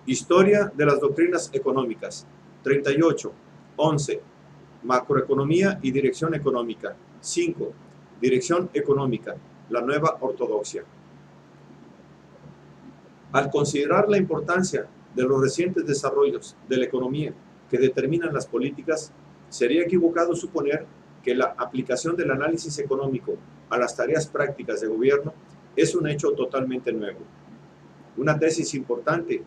Historia de las doctrinas económicas. 38. 11. Macroeconomía y dirección económica. 5. Dirección económica, la nueva ortodoxia. Al considerar la importancia de los recientes desarrollos de la economía que determinan las políticas, sería equivocado suponer que la aplicación del análisis económico a las tareas prácticas de gobierno es un hecho totalmente nuevo. Una tesis importante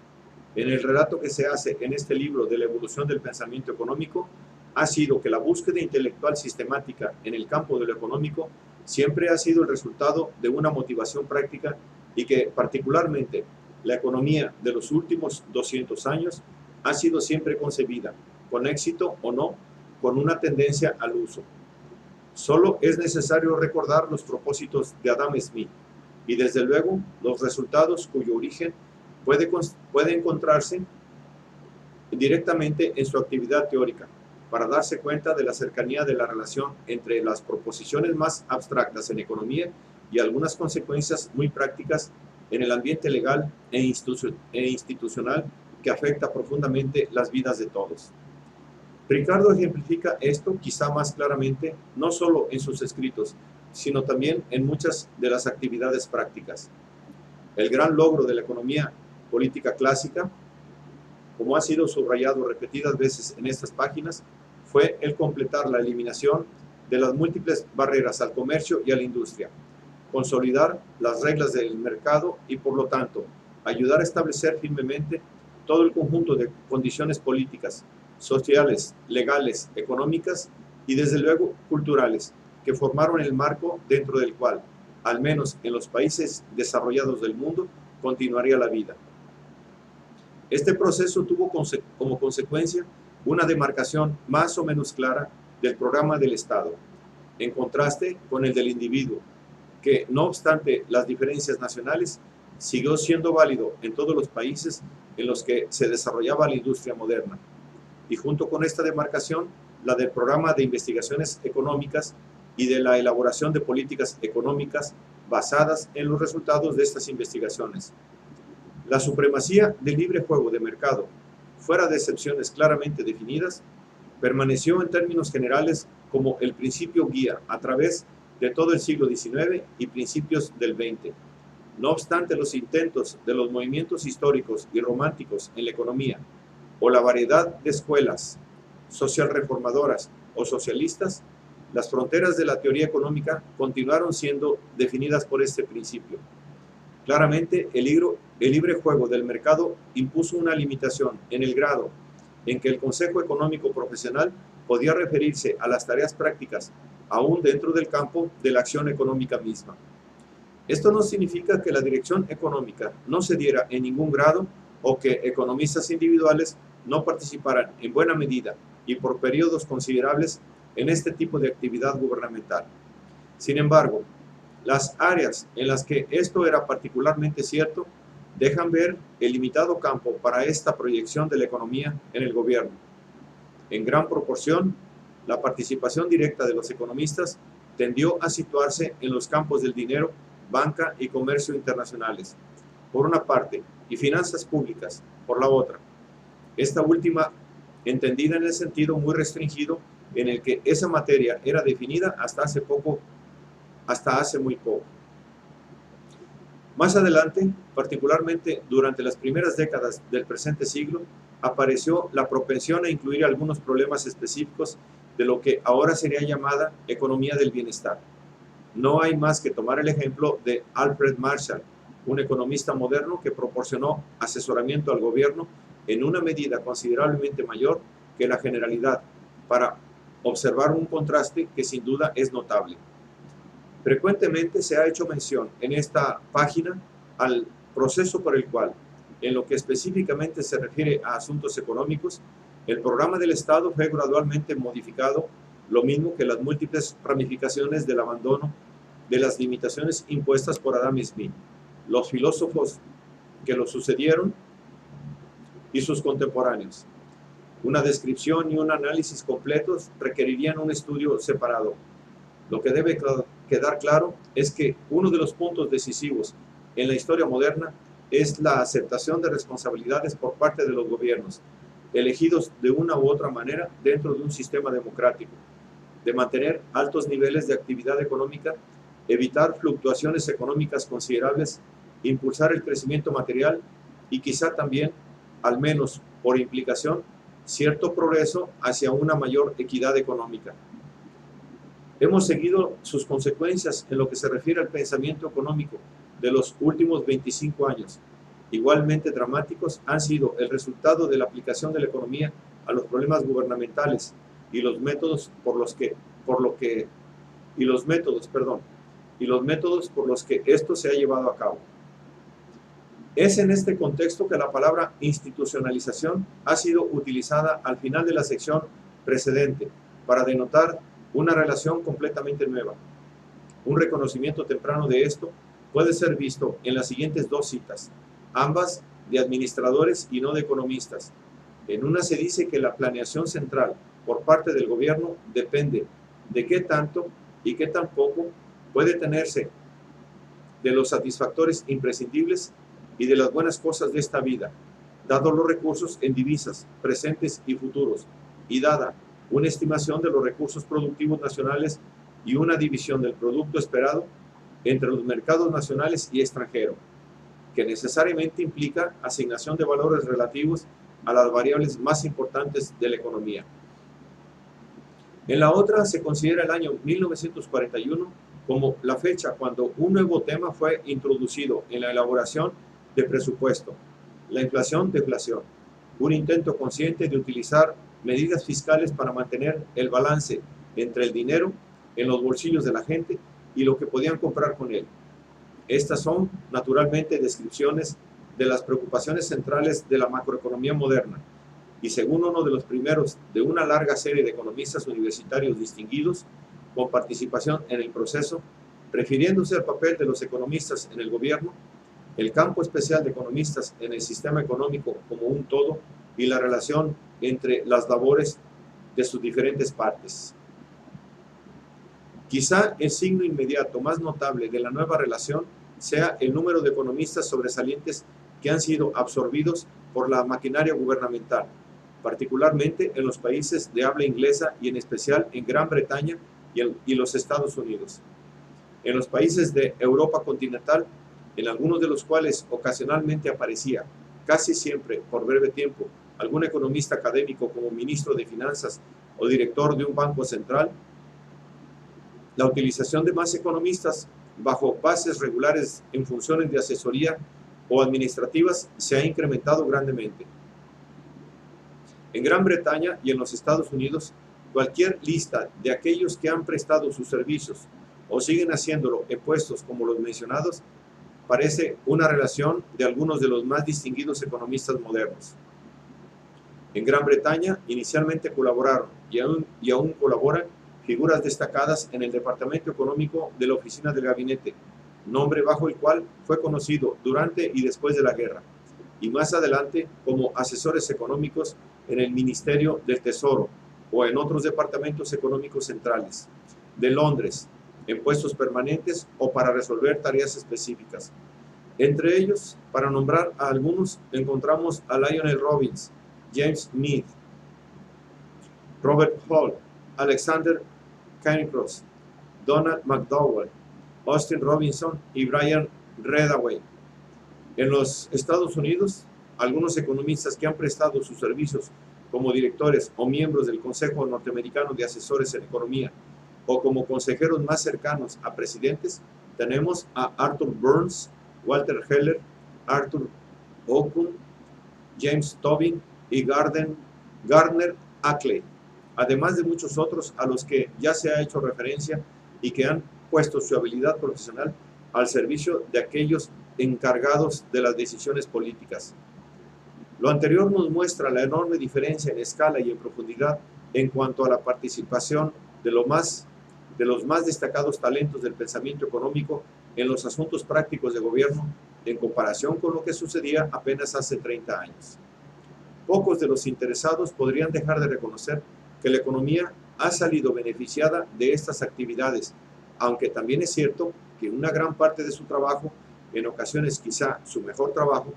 en el relato que se hace en este libro de la evolución del pensamiento económico ha sido que la búsqueda intelectual sistemática en el campo de lo económico siempre ha sido el resultado de una motivación práctica y que particularmente la economía de los últimos 200 años ha sido siempre concebida, con éxito o no, con una tendencia al uso. Solo es necesario recordar los propósitos de Adam Smith y desde luego los resultados cuyo origen puede encontrarse directamente en su actividad teórica, para darse cuenta de la cercanía de la relación entre las proposiciones más abstractas en economía y algunas consecuencias muy prácticas en el ambiente legal e institucional que afecta profundamente las vidas de todos. Ricardo ejemplifica esto quizá más claramente, no solo en sus escritos, sino también en muchas de las actividades prácticas. El gran logro de la economía política clásica, como ha sido subrayado repetidas veces en estas páginas, fue el completar la eliminación de las múltiples barreras al comercio y a la industria, consolidar las reglas del mercado y, por lo tanto, ayudar a establecer firmemente todo el conjunto de condiciones políticas, sociales, legales, económicas y, desde luego, culturales, que formaron el marco dentro del cual, al menos en los países desarrollados del mundo, continuaría la vida. Este proceso tuvo como consecuencia una demarcación más o menos clara del programa del Estado, en contraste con el del individuo, que, no obstante las diferencias nacionales, siguió siendo válido en todos los países en los que se desarrollaba la industria moderna. Y junto con esta demarcación, la del programa de investigaciones económicas y de la elaboración de políticas económicas basadas en los resultados de estas investigaciones. La supremacía del libre juego de mercado, fuera de excepciones claramente definidas, permaneció en términos generales como el principio guía a través de todo el siglo XIX y principios del XX. No obstante los intentos de los movimientos históricos y románticos en la economía, o la variedad de escuelas social reformadoras o socialistas, las fronteras de la teoría económica continuaron siendo definidas por este principio. Claramente, el libre juego del mercado impuso una limitación en el grado en que el Consejo Económico Profesional podía referirse a las tareas prácticas aún dentro del campo de la acción económica misma. Esto no significa que la dirección económica no se diera en ningún grado o que economistas individuales no participaran en buena medida y por periodos considerables en este tipo de actividad gubernamental. Sin embargo, las áreas en las que esto era particularmente cierto dejan ver el limitado campo para esta proyección de la economía en el gobierno. En gran proporción, la participación directa de los economistas tendió a situarse en los campos del dinero, banca y comercio internacionales, por una parte, y finanzas públicas, por la otra. Esta última entendida en el sentido muy restringido en el que esa materia era definida hasta hace muy poco. Más adelante, particularmente durante las primeras décadas del presente siglo, apareció la propensión a incluir algunos problemas específicos de lo que ahora sería llamada economía del bienestar. No hay más que tomar el ejemplo de Alfred Marshall, un economista moderno que proporcionó asesoramiento al gobierno en una medida considerablemente mayor que la generalidad, para observar un contraste que sin duda es notable. Frecuentemente se ha hecho mención en esta página al proceso por el cual, en lo que específicamente se refiere a asuntos económicos, el programa del Estado fue gradualmente modificado, lo mismo que las múltiples ramificaciones del abandono de las limitaciones impuestas por Adam Smith, los filósofos que lo sucedieron y sus contemporáneos. Una descripción y un análisis completos requerirían un estudio separado. Lo que debe quedar claro es que uno de los puntos decisivos en la historia moderna es la aceptación de responsabilidades por parte de los gobiernos, elegidos de una u otra manera dentro de un sistema democrático, de mantener altos niveles de actividad económica, evitar fluctuaciones económicas considerables, impulsar el crecimiento material y quizá también, al menos por implicación, cierto progreso hacia una mayor equidad económica. Hemos seguido sus consecuencias en lo que se refiere al pensamiento económico de los últimos 25 años. Igualmente dramáticos han sido el resultado de la aplicación de la economía a los problemas gubernamentales y los métodos por los que esto se ha llevado a cabo. Es en este contexto que la palabra institucionalización ha sido utilizada al final de la sección precedente para denotar una relación completamente nueva. Un reconocimiento temprano de esto puede ser visto en las siguientes dos citas, ambas de administradores y no de economistas. En una se dice que la planeación central por parte del gobierno depende de qué tanto y qué tan poco puede tenerse de los satisfactores imprescindibles y de las buenas cosas de esta vida, dados los recursos en divisas, presentes y futuros, y dada una estimación de los recursos productivos nacionales y una división del producto esperado entre los mercados nacionales y extranjeros, que necesariamente implica asignación de valores relativos a las variables más importantes de la economía. En la otra se considera el año 1941 como la fecha cuando un nuevo tema fue introducido en la elaboración de presupuesto, la inflación-deflación, un intento consciente de utilizar medidas fiscales para mantener el balance entre el dinero en los bolsillos de la gente y lo que podían comprar con él. Estas son, naturalmente, descripciones de las preocupaciones centrales de la macroeconomía moderna, y según uno de los primeros de una larga serie de economistas universitarios distinguidos, con participación en el proceso, refiriéndose al papel de los economistas en el gobierno, el campo especial de economistas en el sistema económico como un todo y la relación entre las labores de sus diferentes partes. Quizá el signo inmediato más notable de la nueva relación sea el número de economistas sobresalientes que han sido absorbidos por la maquinaria gubernamental, particularmente en los países de habla inglesa y en especial en Gran Bretaña y los Estados Unidos. En los países de Europa continental, en algunos de los cuales ocasionalmente aparecía, casi siempre por breve tiempo, algún economista académico como ministro de Finanzas o director de un banco central, la utilización de más economistas bajo bases regulares en funciones de asesoría o administrativas se ha incrementado grandemente. En Gran Bretaña y en los Estados Unidos, cualquier lista de aquellos que han prestado sus servicios o siguen haciéndolo en puestos como los mencionados, parece una relación de algunos de los más distinguidos economistas modernos. En Gran Bretaña inicialmente colaboraron y aún colaboran figuras destacadas en el Departamento Económico de la Oficina del Gabinete, nombre bajo el cual fue conocido durante y después de la guerra, y más adelante como asesores económicos en el Ministerio del Tesoro o en otros departamentos económicos centrales, de Londres, en puestos permanentes o para resolver tareas específicas. Entre ellos, para nombrar a algunos, encontramos a Lionel Robbins, James Meade, Robert Hall, Alexander Cairncross, Donald McDowell, Austin Robinson y Brian Redaway. En los Estados Unidos, algunos economistas que han prestado sus servicios como directores o miembros del Consejo Norteamericano de Asesores en Economía o como consejeros más cercanos a presidentes, tenemos a Arthur Burns, Walter Heller, Arthur Okun, James Tobin y Gardner Ackley, además de muchos otros a los que ya se ha hecho referencia y que han puesto su habilidad profesional al servicio de aquellos encargados de las decisiones políticas. Lo anterior nos muestra la enorme diferencia en escala y en profundidad en cuanto a la participación de los más destacados talentos del pensamiento económico en los asuntos prácticos de gobierno en comparación con lo que sucedía apenas hace 30 años. Pocos de los interesados podrían dejar de reconocer que la economía ha salido beneficiada de estas actividades, aunque también es cierto que una gran parte de su trabajo en ocasiones quizá su mejor trabajo,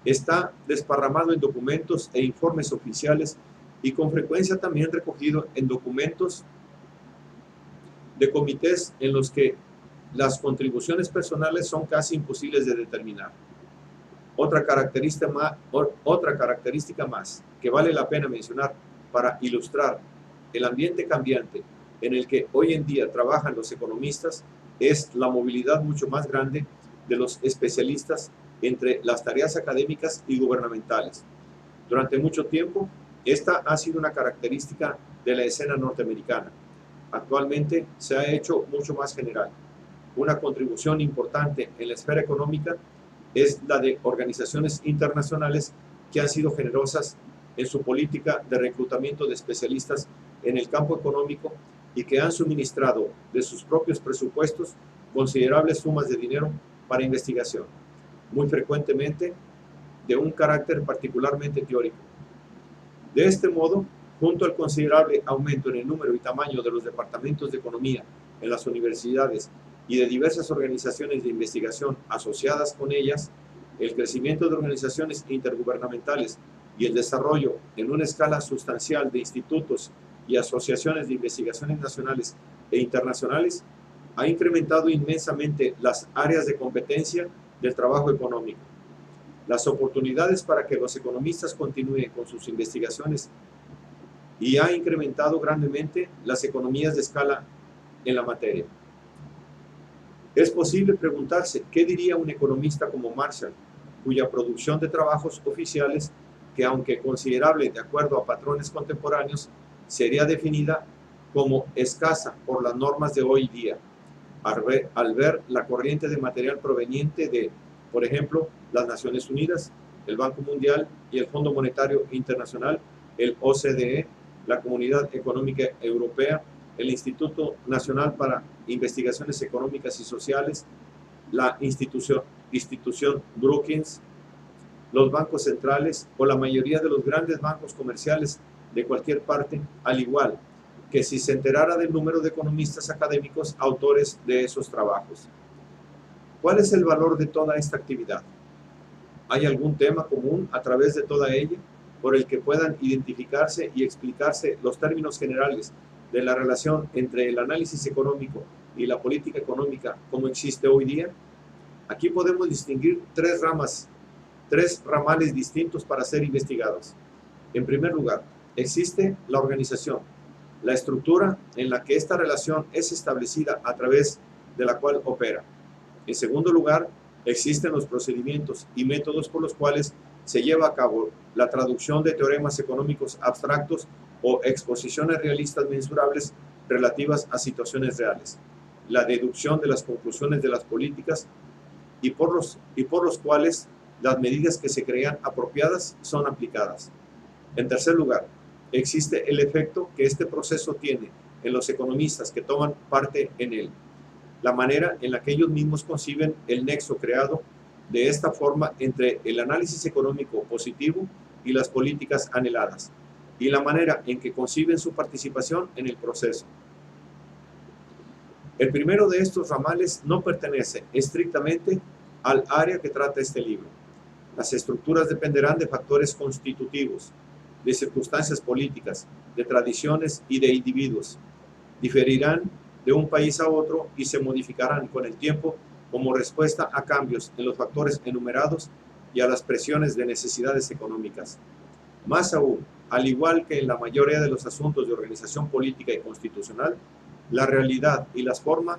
está desparramado en documentos e informes oficiales y con frecuencia también recogido en documentos de comités en los que las contribuciones personales son casi imposibles de determinar. Otra característica más que vale la pena mencionar para ilustrar el ambiente cambiante en el que hoy en día trabajan los economistas es la movilidad mucho más grande de los especialistas entre las tareas académicas y gubernamentales. Durante mucho tiempo, esta ha sido una característica de la escena norteamericana. Actualmente se ha hecho mucho más general. Una contribución importante en la esfera económica es la de organizaciones internacionales que han sido generosas en su política de reclutamiento de especialistas en el campo económico y que han suministrado de sus propios presupuestos considerables sumas de dinero para investigación, muy frecuentemente de un carácter particularmente teórico. De este modo, junto al considerable aumento en el número y tamaño de los departamentos de economía en las universidades y de diversas organizaciones de investigación asociadas con ellas, el crecimiento de organizaciones intergubernamentales y el desarrollo en una escala sustancial de institutos y asociaciones de investigaciones nacionales e internacionales ha incrementado inmensamente las áreas de competencia del trabajo económico. Las oportunidades para que los economistas continúen con sus investigaciones y ha incrementado grandemente las economías de escala en la materia. Es posible preguntarse qué diría un economista como Marshall, cuya producción de trabajos oficiales, que aunque considerable de acuerdo a patrones contemporáneos, sería definida como escasa por las normas de hoy día, al ver la corriente de material proveniente de, por ejemplo, las Naciones Unidas, el Banco Mundial y el Fondo Monetario Internacional, el OCDE, la Comunidad Económica Europea, el Instituto Nacional para Investigaciones Económicas y Sociales, la institución Brookings, los bancos centrales o la mayoría de los grandes bancos comerciales de cualquier parte, al igual que si se enterara del número de economistas académicos autores de esos trabajos. ¿Cuál es el valor de toda esta actividad? ¿Hay algún tema común a través de toda ella por el que puedan identificarse y explicarse los términos generales de la relación entre el análisis económico y la política económica como existe hoy día? Aquí podemos distinguir tres ramales distintos para ser investigados. En primer lugar, existe la organización, la estructura en la que esta relación es establecida a través de la cual opera. En segundo lugar, existen los procedimientos y métodos por los cuales se lleva a cabo la traducción de teoremas económicos abstractos o exposiciones realistas mensurables relativas a situaciones reales, la deducción de las conclusiones de las políticas y por los cuales las medidas que se crean apropiadas son aplicadas. En tercer lugar, existe el efecto que este proceso tiene en los economistas que toman parte en él, la manera en la que ellos mismos conciben el nexo creado de esta forma entre el análisis económico positivo y las políticas anheladas, y la manera en que conciben su participación en el proceso. El primero de estos ramales no pertenece estrictamente al área que trata este libro. Las estructuras dependerán de factores constitutivos, de circunstancias políticas, de tradiciones y de individuos. Diferirán de un país a otro y se modificarán con el tiempo como respuesta a cambios en los factores enumerados y a las presiones de necesidades económicas. Más aún, al igual que en la mayoría de los asuntos de organización política y constitucional, la realidad y las formas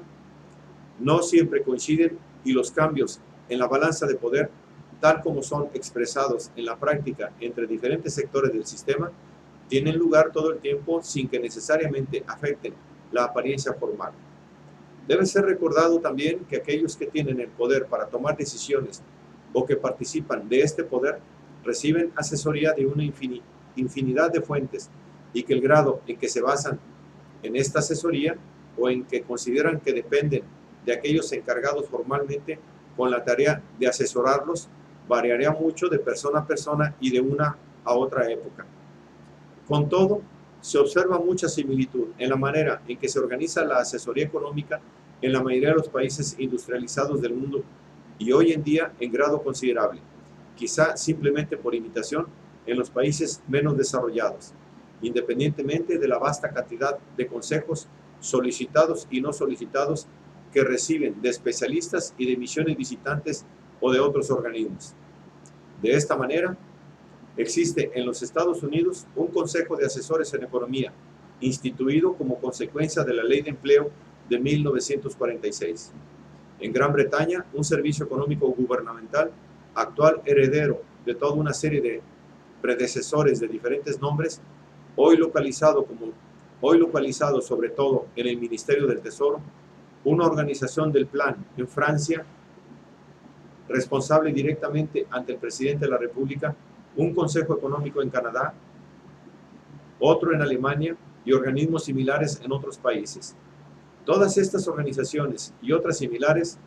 no siempre coinciden y los cambios en la balanza de poder, tal como son expresados en la práctica entre diferentes sectores del sistema, tienen lugar todo el tiempo sin que necesariamente afecten la apariencia formal. Debe ser recordado también que aquellos que tienen el poder para tomar decisiones o que participan de este poder reciben asesoría de una infinidad de fuentes y que el grado en que se basan en esta asesoría o en que consideran que dependen de aquellos encargados formalmente con la tarea de asesorarlos variaría mucho de persona a persona y de una a otra época. Con todo, se observa mucha similitud en la manera en que se organiza la asesoría económica en la mayoría de los países industrializados del mundo y hoy en día en grado considerable, quizá simplemente por imitación en los países menos desarrollados, independientemente de la vasta cantidad de consejos solicitados y no solicitados que reciben de especialistas y de misiones visitantes o de otros organismos. De esta manera, existe en los Estados Unidos un Consejo de Asesores en Economía, instituido como consecuencia de la Ley de Empleo de 1946. En Gran Bretaña, un servicio económico gubernamental, actual heredero de toda una serie de predecesores de diferentes nombres, hoy localizado sobre todo en el Ministerio del Tesoro, una organización del plan en Francia, responsable directamente ante el presidente de la República, un consejo económico en Canadá, otro en Alemania y organismos similares en otros países. Todas estas organizaciones y otras similares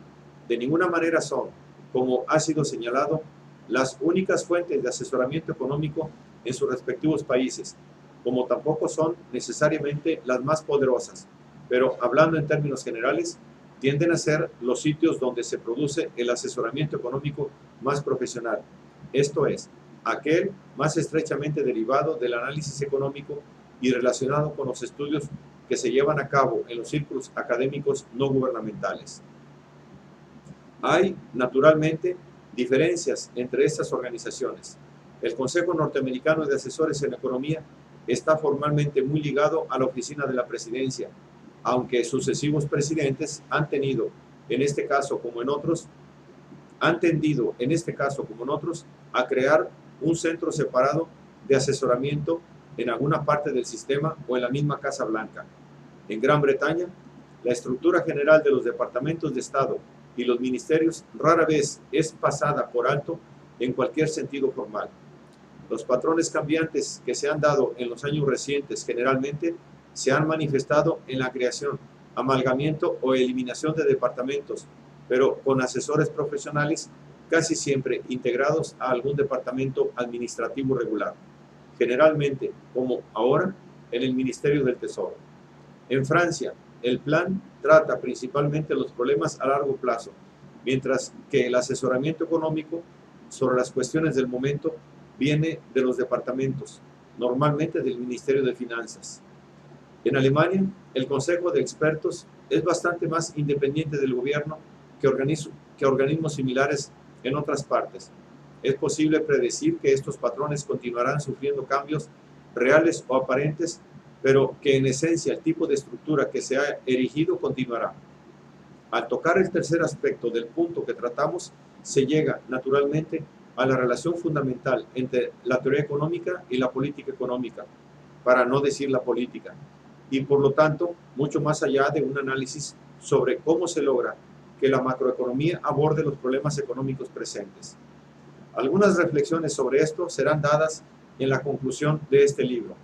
de ninguna manera son, como ha sido señalado, las únicas fuentes de asesoramiento económico en sus respectivos países, como tampoco son necesariamente las más poderosas, pero hablando en términos generales, tienden a ser los sitios donde se produce el asesoramiento económico más profesional, esto es, aquel más estrechamente derivado del análisis económico y relacionado con los estudios que se llevan a cabo en los círculos académicos no gubernamentales. Hay, naturalmente, diferencias entre estas organizaciones. El Consejo Norteamericano de Asesores en Economía está formalmente muy ligado a la oficina de la presidencia, aunque sucesivos presidentes han tendido, en este caso como en otros, a crear un centro separado de asesoramiento en alguna parte del sistema o en la misma Casa Blanca. En Gran Bretaña, la estructura general de los departamentos de Estado y los ministerios rara vez es pasada por alto en cualquier sentido formal. Los patrones cambiantes que se han dado en los años recientes generalmente se han manifestado en la creación, amalgamiento o eliminación de departamentos, pero con asesores profesionales casi siempre integrados a algún departamento administrativo regular, generalmente, como ahora, en el Ministerio del Tesoro. En Francia, el plan trata principalmente los problemas a largo plazo, mientras que el asesoramiento económico sobre las cuestiones del momento viene de los departamentos, normalmente del Ministerio de Finanzas. En Alemania, el Consejo de Expertos es bastante más independiente del gobierno que organismos similares en otras partes. Es posible predecir que estos patrones continuarán sufriendo cambios reales o aparentes, pero que en esencia el tipo de estructura que se ha erigido continuará. Al tocar el tercer aspecto del punto que tratamos, se llega naturalmente a la relación fundamental entre la teoría económica y la política económica, para no decir la política, y por lo tanto, mucho más allá de un análisis sobre cómo se logra que la macroeconomía aborde los problemas económicos presentes. Algunas reflexiones sobre esto serán dadas en la conclusión de este libro,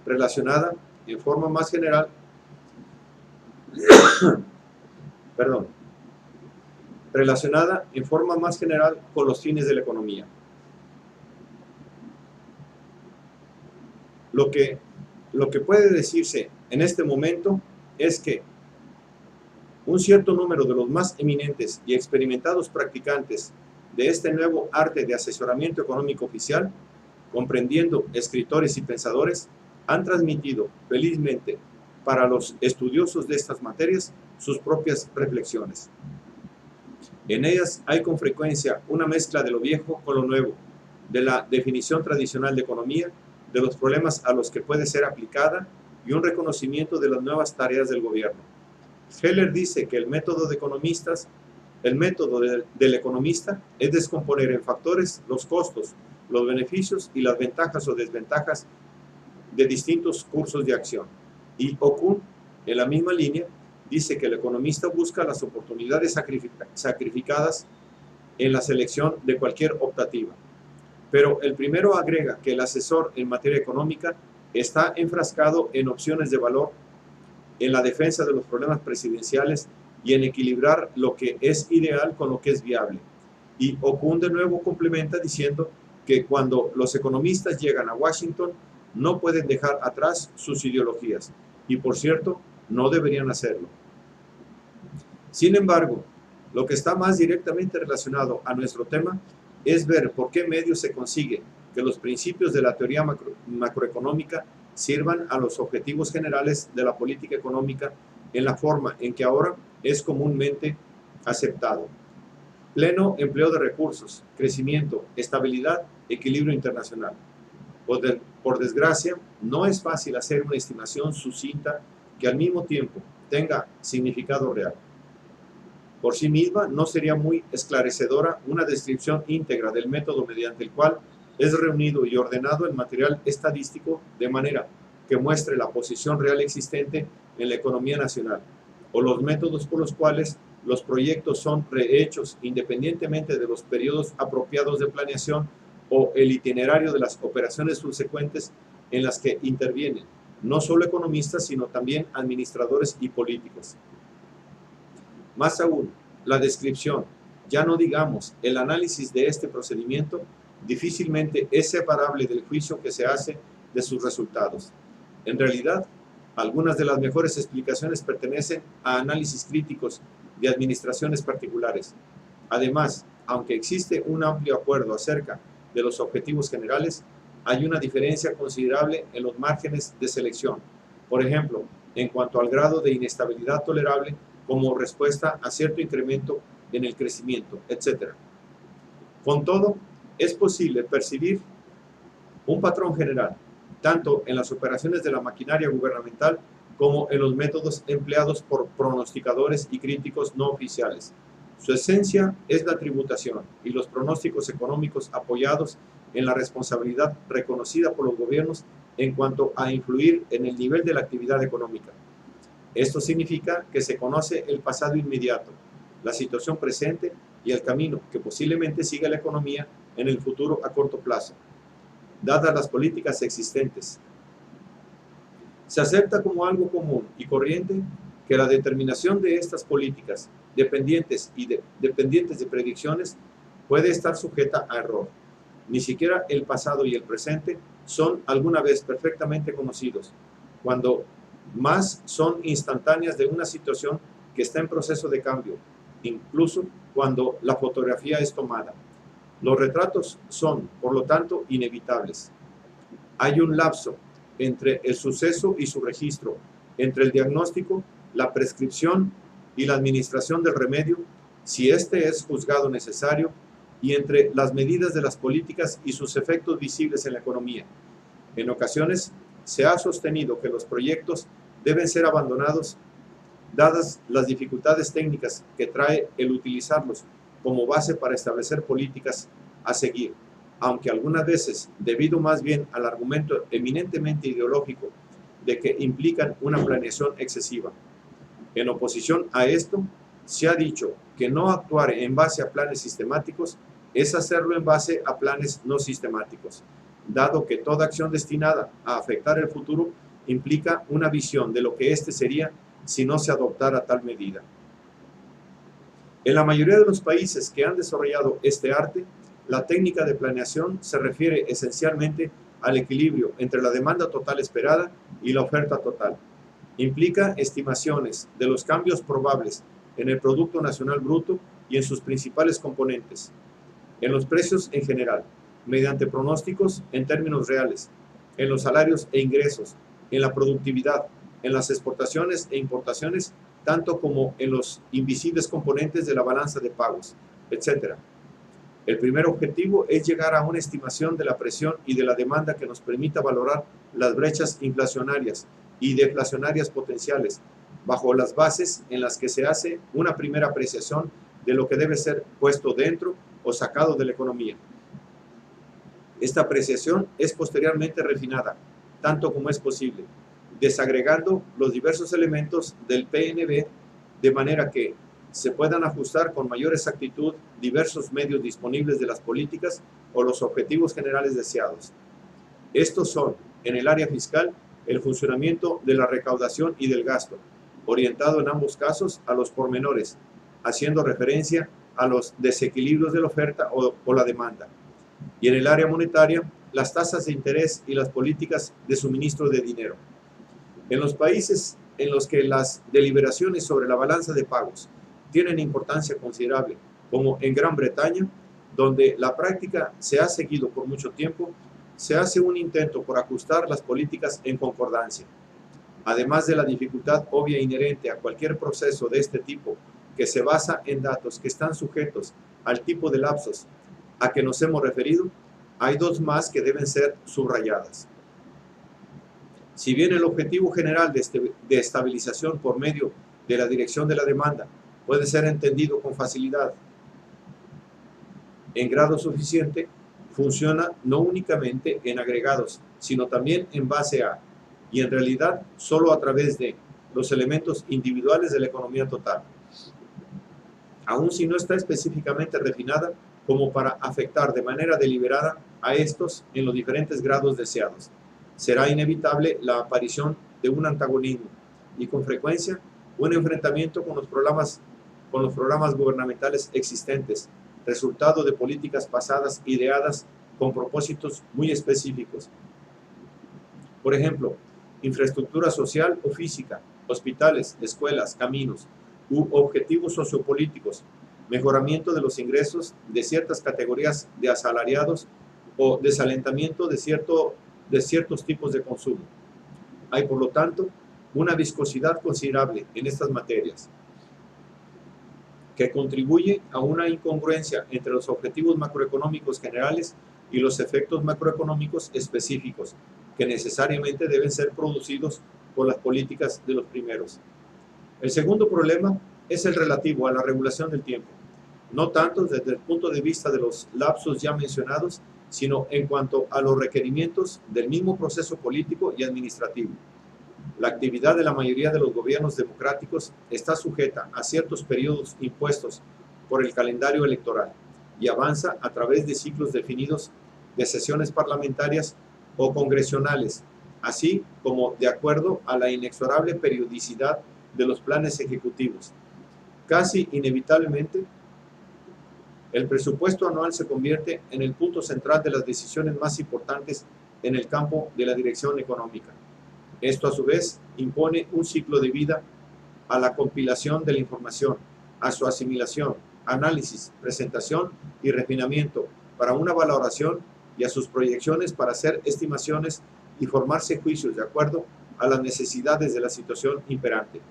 relacionada en forma más general con los fines de la economía. Lo que puede decirse en este momento es que un cierto número de los más eminentes y experimentados practicantes de este nuevo arte de asesoramiento económico oficial, comprendiendo escritores y pensadores, han transmitido felizmente para los estudiosos de estas materias sus propias reflexiones. En ellas hay con frecuencia una mezcla de lo viejo con lo nuevo, de la definición tradicional de economía, de los problemas a los que puede ser aplicada y un reconocimiento de las nuevas tareas del gobierno. Heller dice que el método del economista es descomponer en factores los costos, los beneficios y las ventajas o desventajas de distintos cursos de acción. Y Okun, en la misma línea, dice que el economista busca las oportunidades sacrificadas en la selección de cualquier optativa. Pero el primero agrega que el asesor en materia económica está enfrascado en opciones de valor, en la defensa de los problemas presidenciales y en equilibrar lo que es ideal con lo que es viable. Y Okun de nuevo complementa diciendo que cuando los economistas llegan a Washington no pueden dejar atrás sus ideologías y, por cierto, no deberían hacerlo. Sin embargo, Lo que está más directamente relacionado a nuestro tema es ver por qué medios se consigue que los principios de la teoría macroeconómica sirvan a los objetivos generales de la política económica en la forma en que ahora es comúnmente aceptado. Pleno empleo de recursos, crecimiento, estabilidad, equilibrio internacional. Por desgracia, no es fácil hacer una estimación sucinta que al mismo tiempo tenga significado real. Por sí misma, no sería muy esclarecedora una descripción íntegra del método mediante el cual es reunido y ordenado el material estadístico de manera que muestre la posición real existente en la economía nacional, o los métodos por los cuales los proyectos son rehechos independientemente de los periodos apropiados de planeación o el itinerario de las operaciones subsecuentes en las que intervienen, no solo economistas, sino también administradores y políticos. Más aún, la descripción, ya no digamos el análisis de este procedimiento, difícilmente es separable del juicio que se hace de sus resultados. En realidad, algunas de las mejores explicaciones pertenecen a análisis críticos de administraciones particulares. Además, aunque existe un amplio acuerdo acerca de los objetivos generales, hay una diferencia considerable en los márgenes de selección. Por ejemplo, en cuanto al grado de inestabilidad tolerable como respuesta a cierto incremento en el crecimiento, etc. Con todo, es posible percibir un patrón general, tanto en las operaciones de la maquinaria gubernamental como en los métodos empleados por pronosticadores y críticos no oficiales. Su esencia es la tributación y los pronósticos económicos apoyados en la responsabilidad reconocida por los gobiernos en cuanto a influir en el nivel de la actividad económica. Esto significa que se conoce el pasado inmediato, la situación presente y el camino que posiblemente siga la economía en el futuro a corto plazo, dadas las políticas existentes. Se acepta como algo común y corriente que la determinación de estas políticas, dependientes de predicciones, puede estar sujeta a error. Ni siquiera el pasado y el presente son alguna vez perfectamente conocidos, cuando más son instantáneas de una situación que está en proceso de cambio, incluso cuando la fotografía es tomada. Los retratos son, por lo tanto, inevitables. Hay un lapso entre el suceso y su registro, entre el diagnóstico, la prescripción y la administración del remedio, si éste es juzgado necesario, y entre las medidas de las políticas y sus efectos visibles en la economía. En ocasiones, se ha sostenido que los proyectos deben ser abandonados dadas las dificultades técnicas que trae el utilizarlos como base para establecer políticas a seguir, aunque algunas veces, debido más bien al argumento eminentemente ideológico de que implican una planeación excesiva. En oposición a esto, se ha dicho que no actuar en base a planes sistemáticos es hacerlo en base a planes no sistemáticos, dado que toda acción destinada a afectar el futuro implica una visión de lo que éste sería si no se adoptara tal medida. En la mayoría de los países que han desarrollado este arte, la técnica de planeación se refiere esencialmente al equilibrio entre la demanda total esperada y la oferta total. Implica estimaciones de los cambios probables en el Producto Nacional Bruto y en sus principales componentes, en los precios en general, mediante pronósticos en términos reales, en los salarios e ingresos, en la productividad, en las exportaciones e importaciones, tanto como en los invisibles componentes de la balanza de pagos, etc. El primer objetivo es llegar a una estimación de la presión y de la demanda que nos permita valorar las brechas inflacionarias y deflacionarias potenciales, bajo las bases en las que se hace una primera apreciación de lo que debe ser puesto dentro o sacado de la economía. Esta apreciación es posteriormente refinada, tanto como es posible, desagregando los diversos elementos del PNB de manera que se puedan ajustar con mayor exactitud diversos medios disponibles de las políticas o los objetivos generales deseados. Estos son, en el área fiscal, el funcionamiento de la recaudación y del gasto, orientado en ambos casos a los pormenores, haciendo referencia a los desequilibrios de la oferta o la demanda. Y en el área monetaria, las tasas de interés y las políticas de suministro de dinero. En los países en los que las deliberaciones sobre la balanza de pagos tienen importancia considerable, como en Gran Bretaña, donde la práctica se ha seguido por mucho tiempo, se hace un intento por ajustar las políticas en concordancia. Además de la dificultad obvia inherente a cualquier proceso de este tipo, que se basa en datos que están sujetos al tipo de lapsos a que nos hemos referido, hay dos más que deben ser subrayadas. Si bien el objetivo general de estabilización por medio de la dirección de la demanda puede ser entendido con facilidad en grado suficiente, funciona no únicamente en agregados, sino también en base a, y en realidad solo a través de, los elementos individuales de la economía total, aun si no está específicamente refinada como para afectar de manera deliberada a estos en los diferentes grados deseados. Será inevitable la aparición de un antagonismo y con frecuencia un enfrentamiento con los programas gubernamentales existentes, resultado de políticas pasadas ideadas con propósitos muy específicos. Por ejemplo, infraestructura social o física, hospitales, escuelas, caminos, u objetivos sociopolíticos, mejoramiento de los ingresos de ciertas categorías de asalariados o desalentamiento de ciertos tipos de consumo. Hay, por lo tanto, una viscosidad considerable en estas materias, que contribuye a una incongruencia entre los objetivos macroeconómicos generales y los efectos macroeconómicos específicos, que necesariamente deben ser producidos por las políticas de los primeros. El segundo problema es el relativo a la regulación del tiempo, no tanto desde el punto de vista de los lapsos ya mencionados, sino en cuanto a los requerimientos del mismo proceso político y administrativo. La actividad de la mayoría de los gobiernos democráticos está sujeta a ciertos periodos impuestos por el calendario electoral y avanza a través de ciclos definidos de sesiones parlamentarias o congresionales, así como de acuerdo a la inexorable periodicidad de los planes ejecutivos. Casi inevitablemente, el presupuesto anual se convierte en el punto central de las decisiones más importantes en el campo de la dirección económica. Esto, a su vez, impone un ciclo de vida a la compilación de la información, a su asimilación, análisis, presentación y refinamiento para una valoración y a sus proyecciones para hacer estimaciones y formarse juicios de acuerdo a las necesidades de la situación imperante.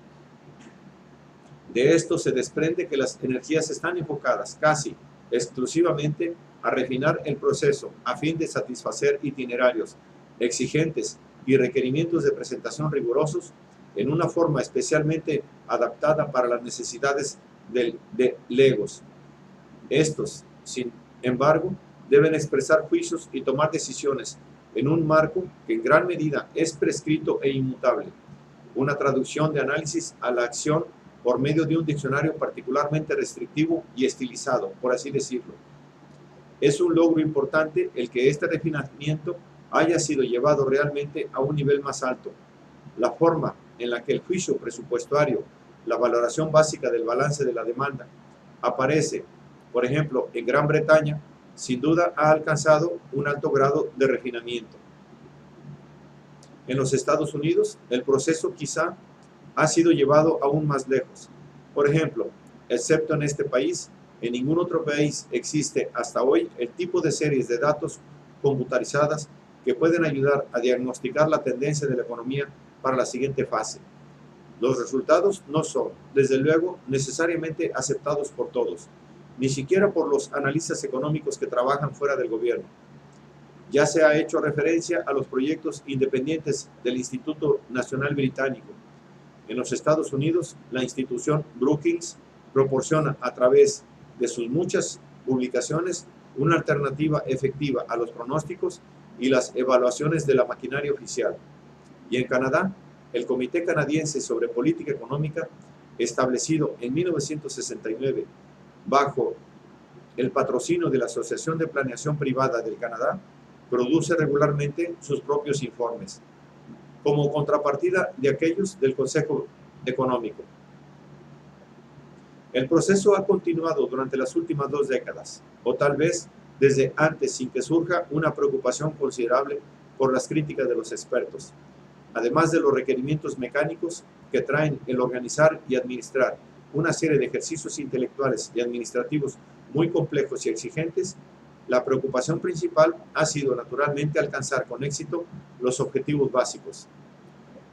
De esto se desprende que las energías están enfocadas casi exclusivamente a refinar el proceso a fin de satisfacer itinerarios exigentes y requerimientos de presentación rigurosos en una forma especialmente adaptada para las necesidades de legos. Estos, sin embargo, deben expresar juicios y tomar decisiones en un marco que en gran medida es prescrito e inmutable, una traducción de análisis a la acción por medio de un diccionario particularmente restrictivo y estilizado, por así decirlo. Es un logro importante el que este refinamiento haya sido llevado realmente a un nivel más alto. La forma en la que el juicio presupuestario, la valoración básica del balance de la demanda, aparece, por ejemplo, en Gran Bretaña, sin duda ha alcanzado un alto grado de refinamiento. En los Estados Unidos, el proceso quizá ha sido llevado aún más lejos. Por ejemplo, excepto en este país, en ningún otro país existe hasta hoy el tipo de series de datos computarizadas que pueden ayudar a diagnosticar la tendencia de la economía para la siguiente fase. Los resultados no son, desde luego, necesariamente aceptados por todos, ni siquiera por los analistas económicos que trabajan fuera del gobierno. Ya se ha hecho referencia a los proyectos independientes del Instituto Nacional Británico. En los Estados Unidos, la institución Brookings proporciona a través de sus muchas publicaciones una alternativa efectiva a los pronósticos y las evaluaciones de la maquinaria oficial. Y en Canadá, el Comité Canadiense sobre Política Económica, establecido en 1969 bajo el patrocinio de la Asociación de Planeación Privada del Canadá, produce regularmente sus propios informes, como contrapartida de aquellos del Consejo Económico. El proceso ha continuado durante las últimas 2 décadas, o tal vez desde antes, sin que surja una preocupación considerable por las críticas de los expertos, además de los requerimientos mecánicos que traen el organizar y administrar una serie de ejercicios intelectuales y administrativos muy complejos y exigentes, la preocupación principal ha sido naturalmente alcanzar con éxito los objetivos básicos.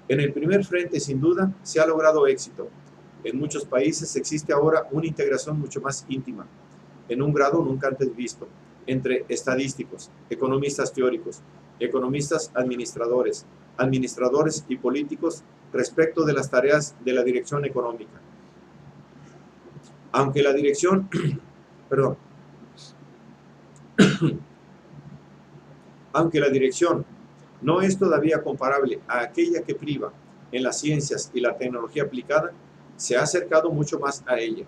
En el primer frente, sin duda, se ha logrado éxito. En muchos países existe ahora una integración mucho más íntima, en un grado nunca antes visto, entre estadísticos, economistas teóricos, economistas administradores, administradores y políticos respecto de las tareas de la dirección económica. Aunque la dirección, aunque la dirección no es todavía comparable a aquella que priva en las ciencias y la tecnología aplicada, se ha acercado mucho más a ella.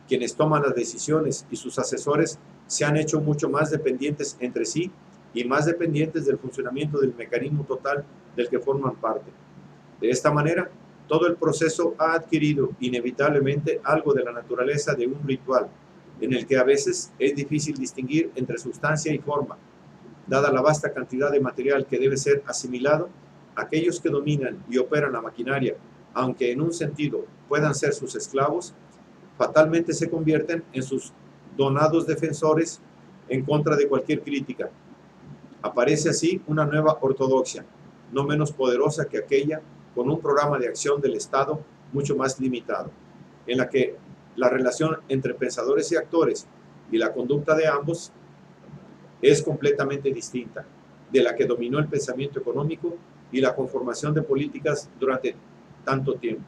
Quienes toman las decisiones y sus asesores se han hecho mucho más dependientes entre sí y más dependientes del funcionamiento del mecanismo total del que forman parte. De esta manera, todo el proceso ha adquirido inevitablemente algo de la naturaleza de un ritual, en el que a veces es difícil distinguir entre sustancia y forma. Dada la vasta cantidad de material que debe ser asimilado, aquellos que dominan y operan la maquinaria, aunque en un sentido puedan ser sus esclavos, fatalmente se convierten en sus donados defensores en contra de cualquier crítica. Aparece así una nueva ortodoxia, no menos poderosa que aquella, con un programa de acción del Estado mucho más limitado, en la que la relación entre pensadores y actores y la conducta de ambos es completamente distinta de la que dominó el pensamiento económico y la conformación de políticas durante tanto tiempo.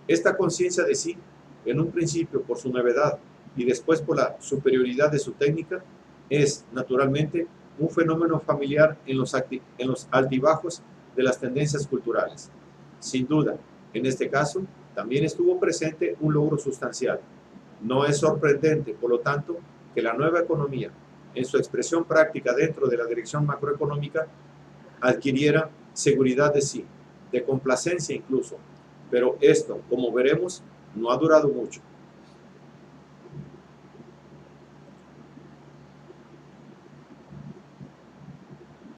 Esta conciencia de sí, en un principio por su novedad y después por la superioridad de su técnica, es, naturalmente, un fenómeno familiar en los altibajos de las tendencias culturales. Sin duda, en este caso, también estuvo presente un logro sustancial. No es sorprendente, por lo tanto, que la nueva economía, en su expresión práctica dentro de la dirección macroeconómica, adquiriera seguridad de sí, de complacencia incluso. Pero esto, como veremos, no ha durado mucho.